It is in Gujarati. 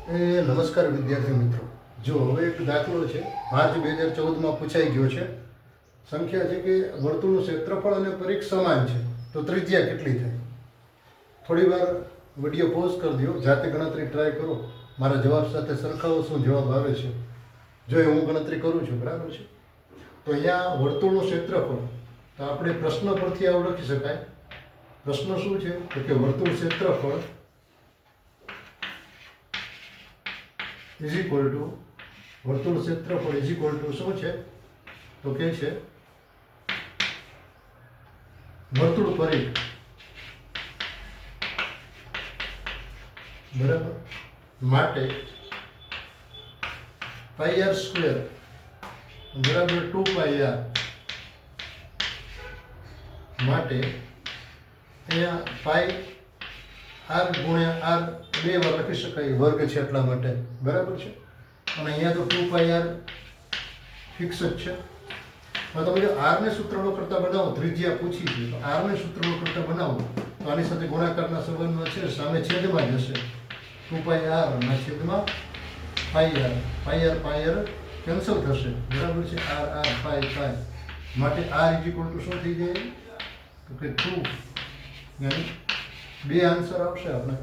નમસ્કાર વિદ્યાર્થી મિત્રો. જો હવે એક દાખલો છે, માર્ચ 2014માં પૂછાઈ ગયો છે. સંખ્યા છે કે વર્તુળનું ક્ષેત્રફળ અને પરિઘ સમાન છે, તો ત્રિજ્યા કેટલી થાય? થોડી વાર વિડીયો પોઝ કરી દો, જાતે ગણતરી ટ્રાય કરો, મારા જવાબ સાથે સરખાવો શું જવાબ આવે છે. જો હું ગણતરી કરું છું, બરાબર છે. તો અહીંયા વર્તુળનું ક્ષેત્રફળ, તો આપણે પ્રશ્ન પરથી આવું લખી શકાય. પ્રશ્ન શું છે? તો કે વર્તુળ ક્ષેત્રફળ ઇઝ ઇક્વલ ટુ વર્તુળ ક્ષેત્રફળ ઇઝ ઇક્વલ ટુ શું છે? તો કે છે વર્તુળ પરિઘ, બરાબર, માટે પાઈ આર સ્ક્વેર બરાબર 2 પાઈ આર માટે અહીંયા પાઈ આર ગુણ્યા આર બે વાર લખી શકાય, વર્ગ છે એટલા માટે, બરાબર છે. અને અહીંયા તો 2 પાઈ આર ફિક્સ જ છે. હવે તમે જો આરને સૂત્રનો કરતા બનાવો, ત્રિજ્યા પૂછી છે તો આરને સૂત્રનો કરતા બનાવો તો આની સાથે ગુણાકારના સંબંધમાં છે, સામે છેદમાં જશે 2 પાઈ આર ના છેદમાં પાઈ આર કેન્સલ થશે, બરાબર છે. આર આર પાઈ પાઈ માટે આર ઇઝ ઇક્વલ ટુ શું થઈ જાય? તો કે 2, યાની બે આન્સર આવશે આપણે.